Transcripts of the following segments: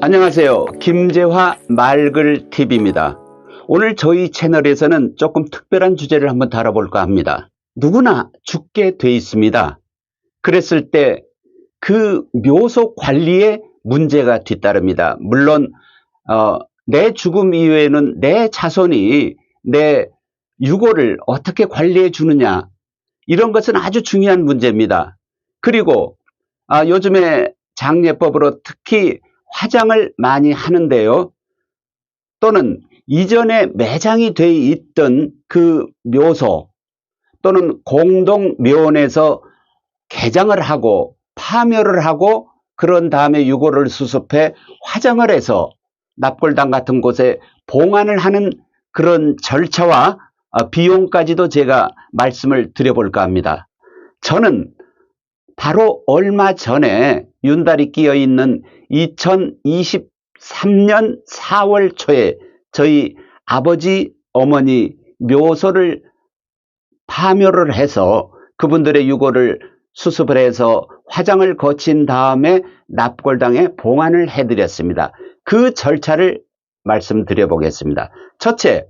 안녕하세요. 김재화 말글TV입니다. 오늘 저희 채널에서는 조금 특별한 주제를 한번 다뤄볼까 합니다. 누구나 죽게 돼 있습니다. 그랬을 때 그 묘소 관리에 문제가 뒤따릅니다. 물론 내 죽음 이후에는 내 자손이 내 유골을 어떻게 관리해 주느냐, 이런 것은 아주 중요한 문제입니다. 그리고 요즘에 장례법으로 특히 화장을 많이 하는데요. 또는 이전에 매장이 돼 있던 그 묘소 또는 공동묘원에서 개장을 하고 파묘를 하고 그런 다음에 유골을 수습해 화장을 해서 납골당 같은 곳에 봉안을 하는 그런 절차와 비용까지도 제가 말씀을 드려볼까 합니다. 저는 바로 얼마 전에 윤달이 끼어 있는 2023년 4월 초에 저희 아버지 어머니 묘소를 파묘를 해서 그분들의 유골을 수습을 해서 화장을 거친 다음에 납골당에 봉안을 해드렸습니다. 그 절차를 말씀드려 보겠습니다. 첫째,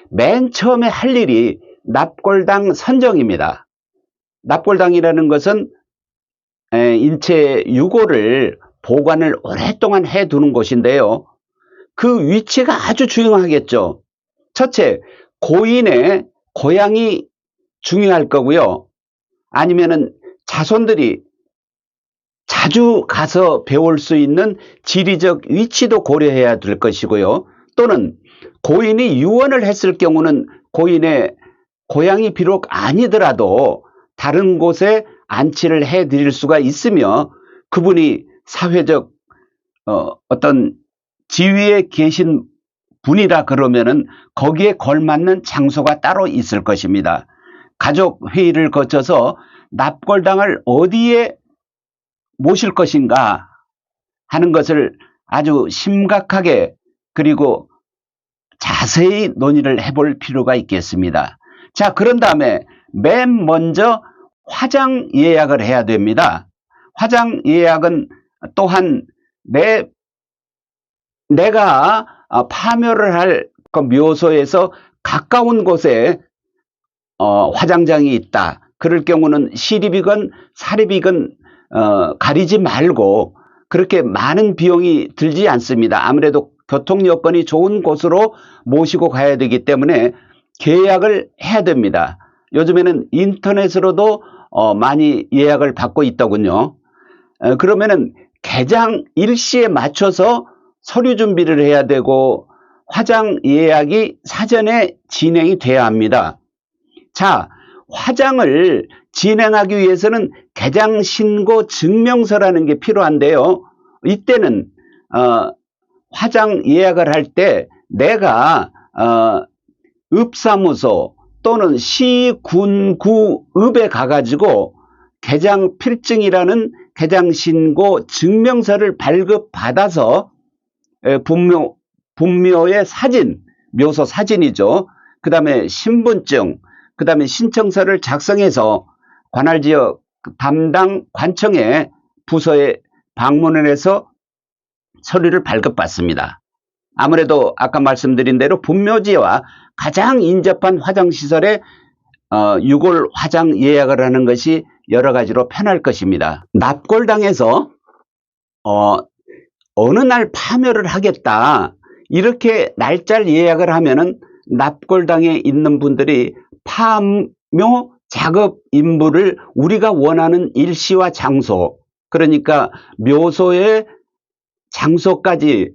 맨 처음에 할 일이 납골당 선정입니다. 납골당이라는 것은 인체 유골을 보관을 오랫동안 해두는 곳인데요. 그 위치가 아주 중요하겠죠. 첫째, 고인의 고향이 중요할 거고요. 아니면은 자손들이 자주 가서 배울 수 있는 지리적 위치도 고려해야 될 것이고요. 또는 고인이 유언을 했을 경우는 고인의 고향이 비록 아니더라도 다른 곳에 안치를 해 드릴 수가 있으며, 그분이 사회적 어떤 지위에 계신 분이라 그러면은 거기에 걸맞는 장소가 따로 있을 것입니다. 가족 회의를 거쳐서 납골당을 어디에 모실 것인가 하는 것을 아주 심각하게 그리고 자세히 논의를 해볼 필요가 있겠습니다. 자, 그런 다음에 맨 먼저 화장 예약을 해야 됩니다. 화장 예약은 또한 내가 파묘를 할 그 묘소에서 가까운 곳에 화장장이 있다. 그럴 경우는 시립이건 사립이건 가리지 말고 그렇게 많은 비용이 들지 않습니다. 아무래도 교통 여건이 좋은 곳으로 모시고 가야 되기 때문에 계약을 해야 됩니다. 요즘에는 인터넷으로도 많이 예약을 받고 있더군요. 그러면은 개장 일시에 맞춰서 서류 준비를 해야 되고 화장 예약이 사전에 진행이 돼야 합니다. 자, 화장을 진행하기 위해서는 개장 신고 증명서라는 게 필요한데요. 이때는 화장 예약을 할 때 내가 읍사무소 또는 시, 군, 구, 읍에 가가지고 개장 필증이라는 개장 신고 증명서를 발급받아서 분묘의 사진, 묘소 사진이죠. 그 다음에 신분증, 그 다음에 신청서를 작성해서 관할지역 담당 관청에 부서에 방문을 해서 서류를 발급받습니다. 아무래도 아까 말씀드린 대로 분묘지와 가장 인접한 화장시설에 유골 화장 예약을 하는 것이 여러 가지로 편할 것입니다. 납골당에서 어느 날 파묘를 하겠다, 이렇게 날짜를 예약을 하면은 납골당에 있는 분들이 파묘 작업 인부를 우리가 원하는 일시와 장소, 그러니까 묘소의 장소까지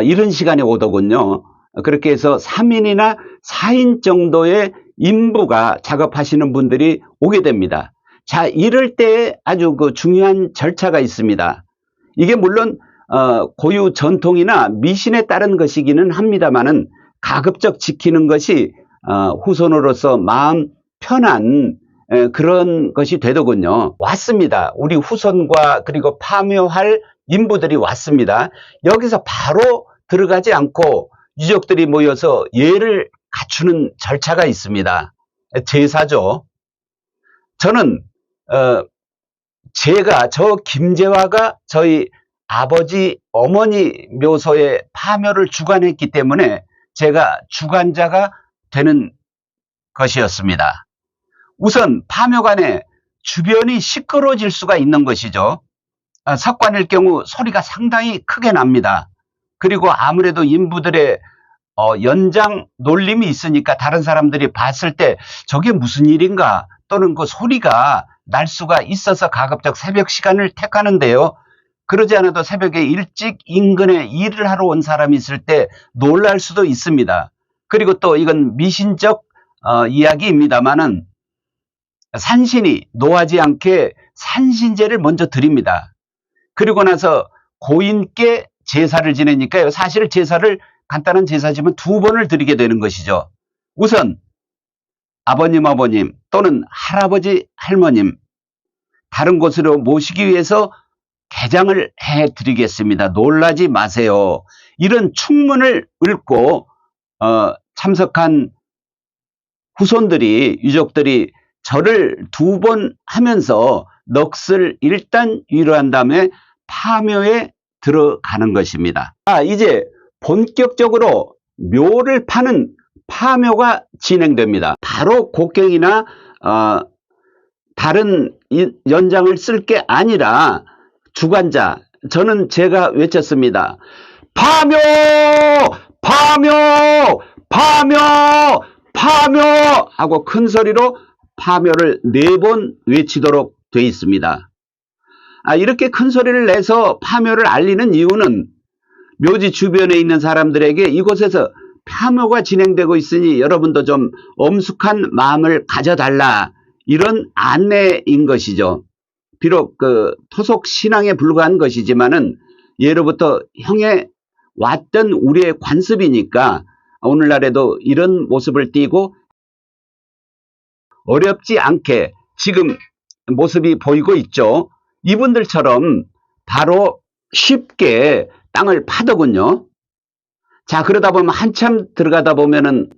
이른 시간에 오더군요. 그렇게 해서 3인이나 4인 정도의 인부가 작업하시는 분들이 오게 됩니다. 자, 이럴 때 아주 중요한 절차가 있습니다. 이게 물론 고유 전통이나 미신에 따른 것이기는 합니다만은 가급적 지키는 것이 후손으로서 마음 편한 그런 것이 되더군요. 왔습니다. 우리 후손과 그리고 파묘할 인부들이 왔습니다. 여기서 바로 들어가지 않고 유족들이 모여서 예를 갖추는 절차가 있습니다. 제사죠. 저는 저 김재화가 저희 아버지, 어머니 묘소에 파묘를 주관했기 때문에 제가 주관자가 되는 것이었습니다. 우선 파묘관에 주변이 시끄러워질 수가 있는 것이죠. 석관일 경우 소리가 상당히 크게 납니다. 그리고 아무래도 인부들의 연장 놀림이 있으니까 다른 사람들이 봤을 때 저게 무슨 일인가 또는 그 소리가 날 수가 있어서 가급적 새벽 시간을 택하는데요. 그러지 않아도 새벽에 일찍 인근에 일을 하러 온 사람이 있을 때 놀랄 수도 있습니다. 그리고 또 이건 미신적 이야기입니다만은 산신이 노하지 않게 산신제를 먼저 드립니다. 그리고 나서 고인께 제사를 지내니까요. 사실 제사를 간단한 제사지만 2번을 드리게 되는 것이죠. 우선 아버님, 어머님 또는 할아버지, 할머님 다른 곳으로 모시기 위해서 개장을 해드리겠습니다. 놀라지 마세요. 이런 축문을 읽고 참석한 후손들이, 유족들이 절을 2번 하면서 넋을 일단 위로한 다음에 파묘에 들어가는 것입니다. 이제 본격적으로 묘를 파는 파묘가 진행됩니다. 바로 곡경이나 다른 연장을 쓸 게 아니라 주관자, 저는 제가 외쳤습니다. 파묘! 파묘! 파묘! 파묘! 하고 큰 소리로 파묘를 4번 외치도록 되어 있습니다. 이렇게 큰 소리를 내서 파묘를 알리는 이유는 묘지 주변에 있는 사람들에게 이곳에서 파묘가 진행되고 있으니 여러분도 좀 엄숙한 마음을 가져달라, 이런 안내인 것이죠. 비록 그 토속 신앙에 불과한 것이지만은 예로부터 형해 왔던 우리의 관습이니까 오늘날에도 이런 모습을 띠고 어렵지 않게 지금 모습이 보이고 있죠. 이분들처럼 바로 쉽게 땅을 파더군요. 자, 그러다 보면 한참 들어가다 보면은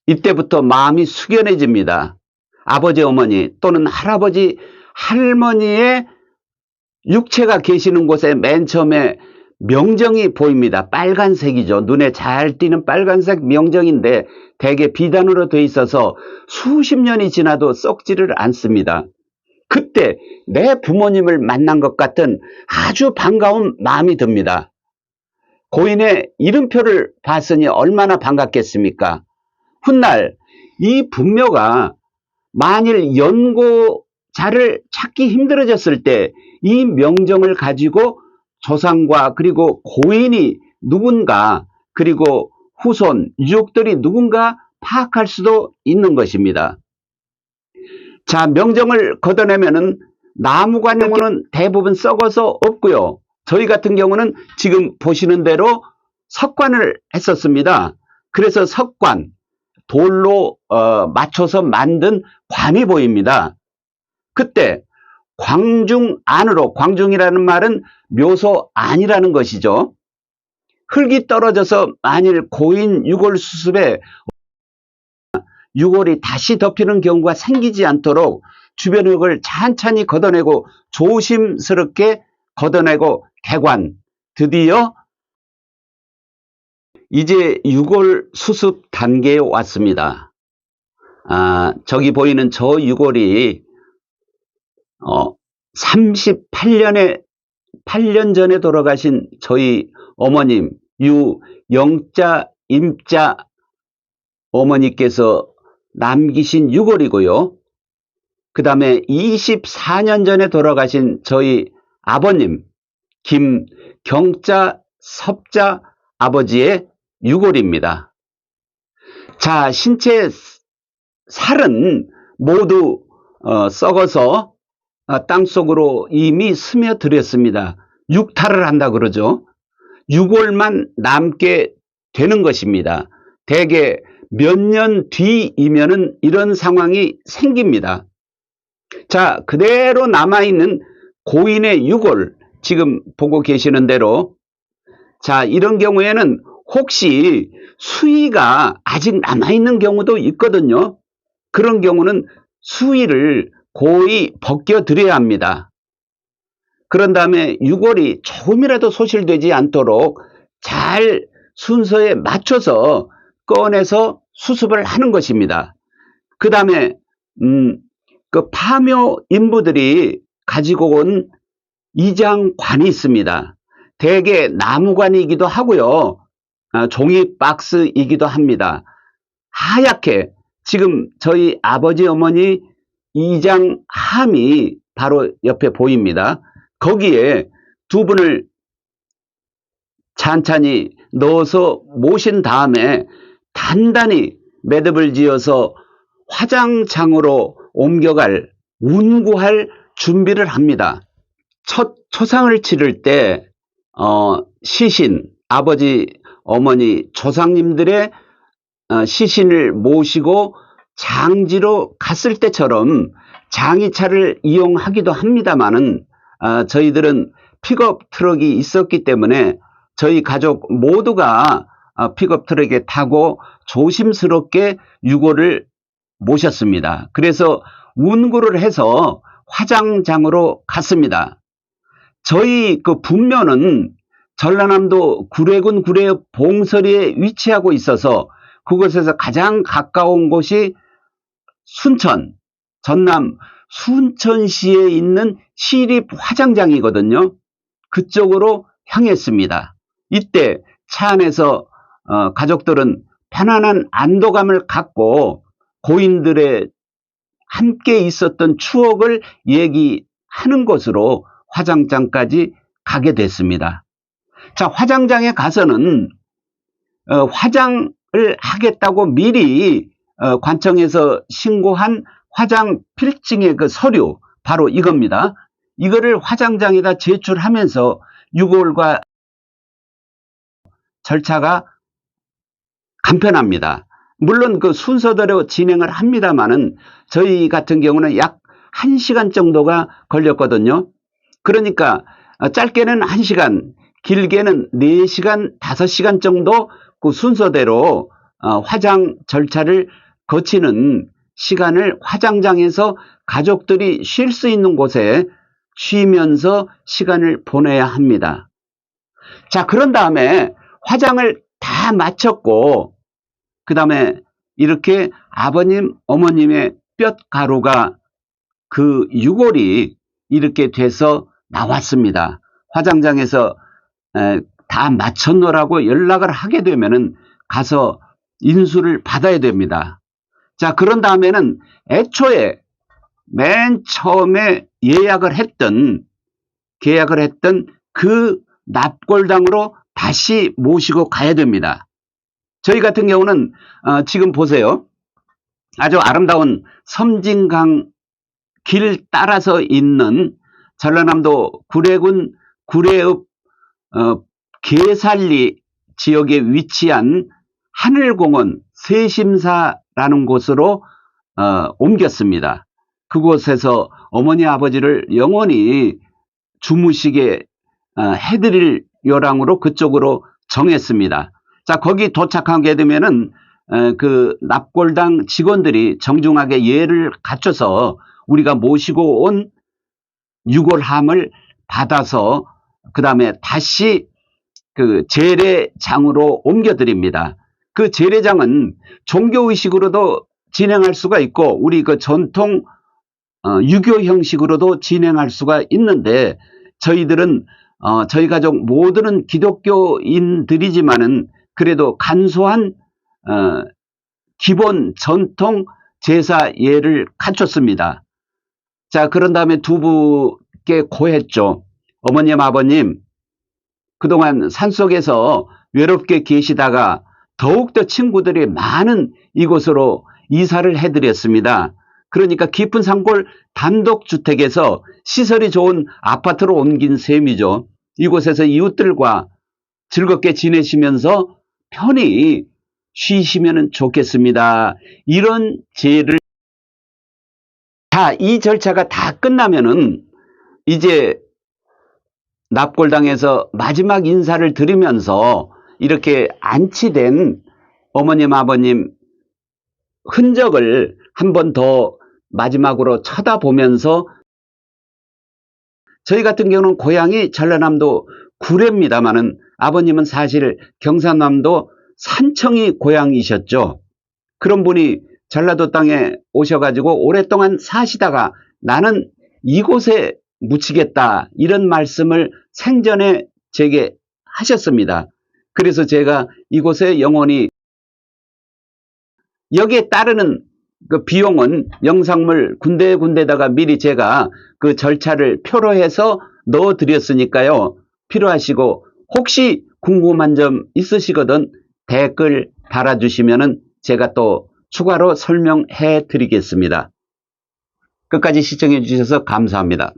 이때부터 마음이 숙연해집니다. 아버지, 어머니 또는 할아버지, 할머니의 육체가 계시는 곳에 맨 처음에 명정이 보입니다. 빨간색이죠. 눈에 잘 띄는 빨간색 명정인데 대개 비단으로 되어 있어서 수십 년이 지나도 썩지를 않습니다. 그때 내 부모님을 만난 것 같은 아주 반가운 마음이 듭니다. 고인의 이름표를 봤으니 얼마나 반갑겠습니까? 훗날 이 분묘가 만일 연고자를 찾기 힘들어졌을 때 이 명정을 가지고 조상과 그리고 고인이 누군가, 그리고 후손, 유족들이 누군가 파악할 수도 있는 것입니다. 자, 명정을 걷어내면은 나무관용은 대부분 썩어서 없고요. 저희 같은 경우는 지금 보시는 대로 석관을 했었습니다. 그래서 석관, 돌로 맞춰서 만든 관이 보입니다. 그때 광중 안으로, 광중이라는 말은 묘소 안이라는 것이죠. 흙이 떨어져서 만일 고인 유골 수습에 유골이 다시 덮이는 경우가 생기지 않도록 주변 흙을 찬찬히 걷어내고 조심스럽게 걷어내고 개관, 드디어 이제 유골 수습 단계에 왔습니다. 저기 보이는 저 유골이 8년 전에 돌아가신 저희 어머님 유영자 임자 어머니께서 남기신 유골이고요. 그 다음에 24년 전에 돌아가신 저희 아버님 김경자 섭자 아버지의 유골입니다. 자, 신체 살은 모두 썩어서 땅속으로 이미 스며들었습니다. 육탈을 한다 그러죠. 유골만 남게 되는 것입니다. 대개 몇 년 뒤이면은 이런 상황이 생깁니다. 자, 그대로 남아있는 고인의 유골, 지금 보고 계시는 대로, 자, 이런 경우에는 혹시 수의가 아직 남아있는 경우도 있거든요. 그런 경우는 수의를 고이 벗겨드려야 합니다. 그런 다음에 유골이 조금이라도 소실되지 않도록 잘 순서에 맞춰서 꺼내서 수습을 하는 것입니다. 그 다음에 그 파묘 인부들이 가지고 온 이장관이 있습니다. 대개 나무관이기도 하고요. 종이 박스이기도 합니다. 하얗게 지금 저희 아버지 어머니 이장함이 바로 옆에 보입니다. 거기에 두 분을 찬찬히 넣어서 모신 다음에 단단히 매듭을 지어서 화장장으로 옮겨갈 운구할 준비를 합니다. 첫 초상을 치를 때 시신, 아버지, 어머니, 조상님들의 시신을 모시고 장지로 갔을 때처럼 장의차를 이용하기도 합니다만은 저희들은 픽업 트럭이 있었기 때문에 저희 가족 모두가 픽업 트럭에 타고 조심스럽게 유골을 모셨습니다. 그래서 운구를 해서 화장장으로 갔습니다. 저희 그 분묘는 전라남도 구례군 구례읍 봉서리에 위치하고 있어서 그곳에서 가장 가까운 곳이 순천, 전남 순천시에 있는 시립화장장이거든요. 그쪽으로 향했습니다. 이때 차 안에서 가족들은 편안한 안도감을 갖고 고인들의 함께 있었던 추억을 얘기하는 곳으로 화장장까지 가게 됐습니다. 자, 화장장에 가서는 화장을 하겠다고 미리 관청에서 신고한 화장 필증의 그 서류, 바로 이겁니다. 이거를 화장장에다 제출하면서 유골과 절차가 간편합니다. 물론 그 순서대로 진행을 합니다만은 저희 같은 경우는 약 1시간 정도가 걸렸거든요. 그러니까 짧게는 1시간, 길게는 4시간, 5시간 정도 그 순서대로 화장 절차를 거치는 시간을 화장장에서 가족들이 쉴 수 있는 곳에 쉬면서 시간을 보내야 합니다. 자, 그런 다음에 화장을 다 마쳤고 그 다음에 이렇게 아버님, 어머님의 뼛가루가 그 유골이 이렇게 돼서 나왔습니다. 화장장에서 다 마쳤노라고 연락을 하게 되면은 가서 인수를 받아야 됩니다. 자, 그런 다음에는 애초에 맨 처음에 계약을 했던 그 납골당으로 다시 모시고 가야 됩니다. 저희 같은 경우는 지금 보세요. 아주 아름다운 섬진강 길 따라서 있는 전라남도 구례군 구례읍 계살리 지역에 위치한 하늘공원 세심사라는 곳으로 옮겼습니다. 그곳에서 어머니 아버지를 영원히 주무시게 해드릴 요랑으로 그쪽으로 정했습니다. 자, 거기 도착하게 되면은 그 납골당 직원들이 정중하게 예를 갖춰서 우리가 모시고 온 유골함을 받아서 그 다음에 다시 그 재래장으로 옮겨드립니다. 그 재래장은 종교의식으로도 진행할 수가 있고 우리 그 전통 유교 형식으로도 진행할 수가 있는데 저희들은 저희 가족 모두는 기독교인들이지만은 그래도 간소한 기본 전통 제사 예를 갖췄습니다. 자, 그런 다음에 두 분께 고했죠. 어머님, 아버님, 그동안 산속에서 외롭게 계시다가 더욱더 친구들이 많은 이곳으로 이사를 해드렸습니다. 그러니까 깊은 산골 단독주택에서 시설이 좋은 아파트로 옮긴 셈이죠. 이곳에서 이웃들과 즐겁게 지내시면서 편히 쉬시면 좋겠습니다. 이런 제를 이 절차가 다 끝나면은 이제 납골당에서 마지막 인사를 드리면서 이렇게 안치된 어머님 아버님 흔적을 한 번 더 마지막으로 쳐다보면서 저희 같은 경우는 고향이 전라남도 구례입니다마는 아버님은 사실 경상남도 산청이 고향이셨죠. 그런 분이 전라도 땅에 오셔가지고 오랫동안 사시다가 나는 이곳에 묻히겠다 이런 말씀을 생전에 제게 하셨습니다. 그래서 제가 이곳에 영원히 여기에 따르는 그 비용은 영상물 군데군데다가 미리 제가 그 절차를 표로 해서 넣어 드렸으니까요. 필요하시고 혹시 궁금한 점 있으시거든 댓글 달아주시면은 제가 또 추가로 설명해 드리겠습니다. 끝까지 시청해 주셔서 감사합니다.